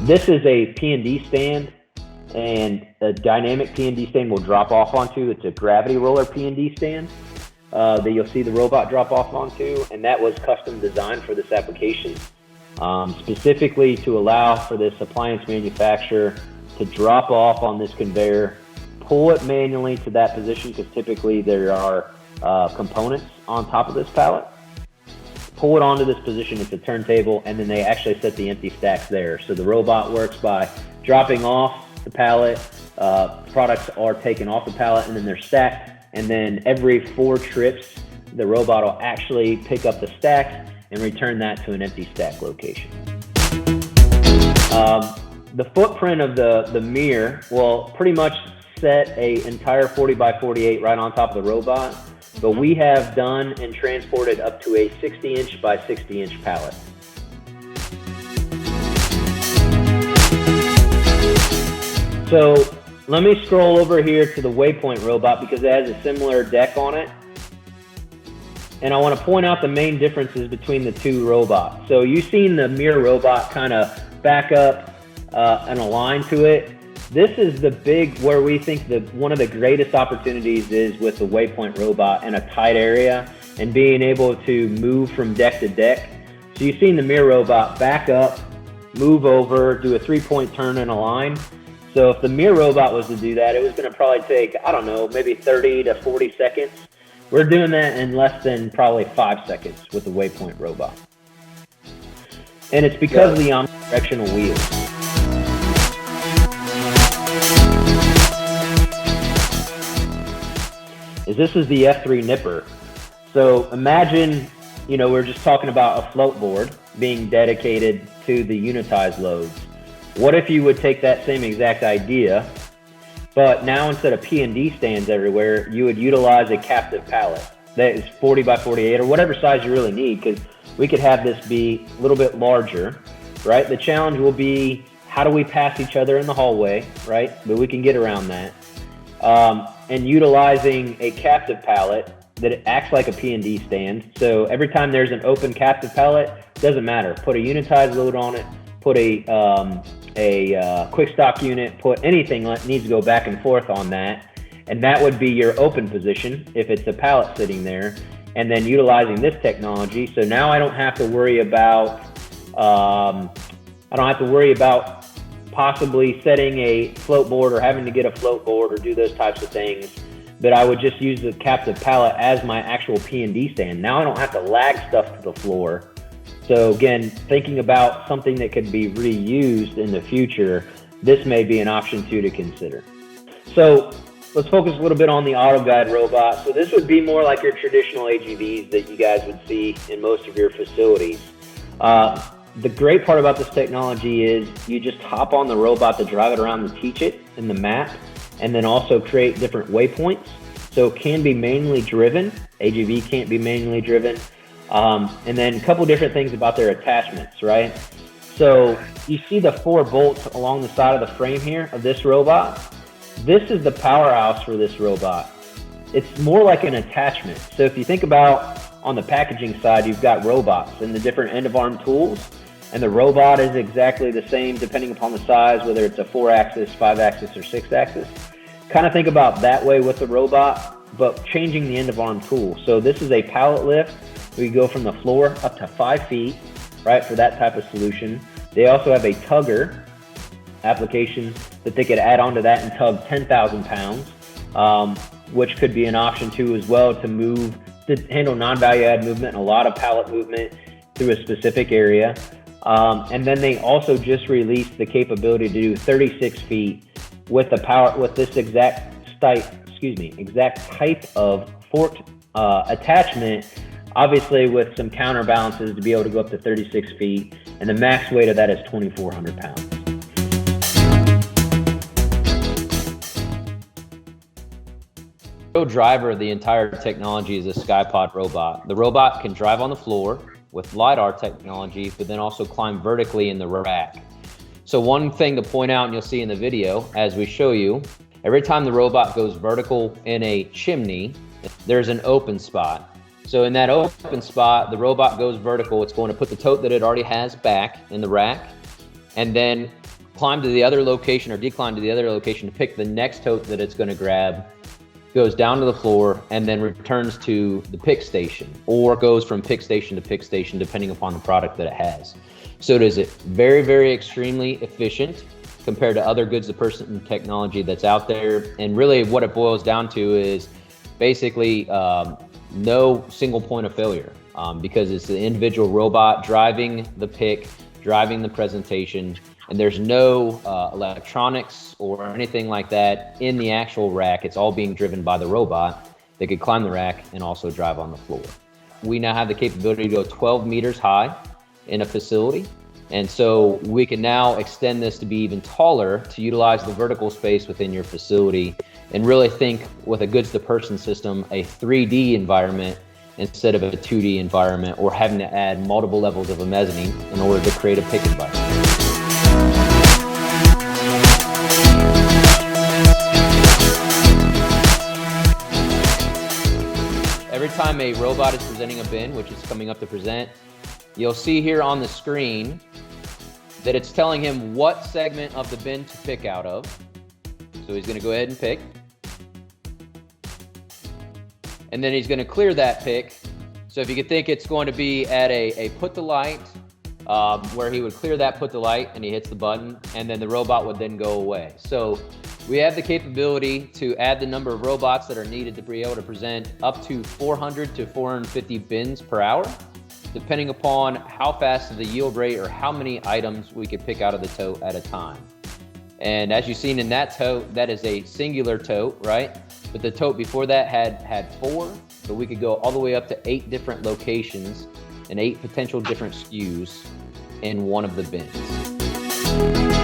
This is a P&D stand, and a dynamic P&D stand will drop off onto. It's a gravity roller P&D stand that you'll see the robot drop off onto, and that was custom designed for this application, specifically to allow for this appliance manufacturer to drop off on this conveyor, pull it manually to that position, because typically there are components on top of this pallet, pull it onto this position. It's a turntable, and then they actually set the empty stacks there. So the robot works by dropping off the pallet, products are taken off the pallet, and then they're stacked, and then every 4 trips the robot will actually pick up the stacks and return that to an empty stack location. The footprint of the mirror will pretty much set an entire 40 by 48 right on top of the robot, but we have done and transported up to a 60-inch by 60-inch pallet. So let me scroll over here to the Waypoint robot because it has a similar deck on it. And I want to point out the main differences between the two robots. So you've seen the mirror robot kind of back up and align to it. This is the big, where we think one of the greatest opportunities is with the Waypoint robot in a tight area and being able to move from deck to deck. So you've seen the mirror robot back up, move over, do a 3-point turn and align. So if the mirror robot was to do that, it was going to probably take, I don't know, maybe 30 to 40 seconds. We're doing that in less than probably 5 seconds with the Waypoint robot. And it's because of the omnidirectional wheels. This is the F3 nipper. So imagine, we're just talking about a float board being dedicated to the unitized loads. What if you would take that same exact idea, but now instead of P&D stands everywhere, you would utilize a captive pallet that is 40 by 48 or whatever size you really need, because we could have this be a little bit larger, right? The challenge will be, how do we pass each other in the hallway, right? But we can get around that. And utilizing a captive pallet that acts like a P&D stand. So every time there's an open captive pallet, doesn't matter. Put a unitized load on it, put a quick stock unit, put anything that needs to go back and forth on that. And that would be your open position if it's a pallet sitting there. And then utilizing this technology. So now I don't have to worry about, possibly setting a float board or having to get a float board or do those types of things, but I would just use the captive pallet as my actual P&D stand. Now I don't have to lag stuff to the floor. So again, thinking about something that could be reused in the future, this may be an option too to consider. So let's focus a little bit on the AutoGuide Robot. So this would be more like your traditional AGVs that you guys would see in most of your facilities. The great part about this technology is you just hop on the robot to drive it around and teach it in the map, and then also create different waypoints. So it can be manually driven. AGV can't be manually driven. And then a couple different things about their attachments, right? So you see the 4 bolts along the side of the frame here of this robot. This is the powerhouse for this robot. It's more like an attachment. So if you think about on the packaging side, you've got robots and the different end-of-arm tools. And the robot is exactly the same depending upon the size, whether it's a 4-axis, 5-axis, or 6-axis. Kind of think about that way with the robot, but changing the end-of-arm tool. So this is a pallet lift. We go from the floor up to 5 feet, right, for that type of solution. They also have a tugger application that they could add onto that and tug 10,000 pounds, which could be an option too as well to handle non-value add movement and a lot of pallet movement through a specific area. And then they also just released the capability to do 36 feet with this exact type of forked attachment, obviously with some counterbalances to be able to go up to 36 feet. And the max weight of that is 2,400 pounds. The driver of the entire technology is a Skypod Robot. The robot can drive on the floor with LiDAR technology, but then also climb vertically in the rack. So one thing to point out, and you'll see in the video as we show you, every time the robot goes vertical in a chimney, there's an open spot. So in that open spot, the robot goes vertical. It's going to put the tote that it already has back in the rack, and then climb to the other location or decline to the other location to pick the next tote that it's going to grab, goes down to the floor, and then returns to the pick station, or goes from pick station to pick station depending upon the product that it has. So it is very, very extremely efficient compared to other goods-to-person technology that's out there. And really what it boils down to is basically no single point of failure, because it's the individual robot driving the pick, driving the presentation, and there's no electronics or anything like that in the actual rack. It's all being driven by the robot that could climb the rack and also drive on the floor. We now have the capability to go 12 meters high in a facility. And so we can now extend this to be even taller to utilize the vertical space within your facility and really think with a goods to person system, a 3D environment instead of a 2D environment, or having to add multiple levels of a mezzanine in order to create a pick environment. Every time a robot is presenting a bin, which is coming up to present, you'll see here on the screen that it's telling him what segment of the bin to pick out of. So he's going to go ahead and pick. And then he's going to clear that pick. So if you could think it's going to be at a put to light, where he would clear that put to light and he hits the button, and then the robot would then go away. So we have the capability to add the number of robots that are needed to be able to present up to 400 to 450 bins per hour, depending upon how fast the yield rate or how many items we could pick out of the tote at a time. And as you've seen in that tote, that is a singular tote, right? But the tote before that had 4, but we could go all the way up to 8 different locations and 8 potential different SKUs in one of the bins.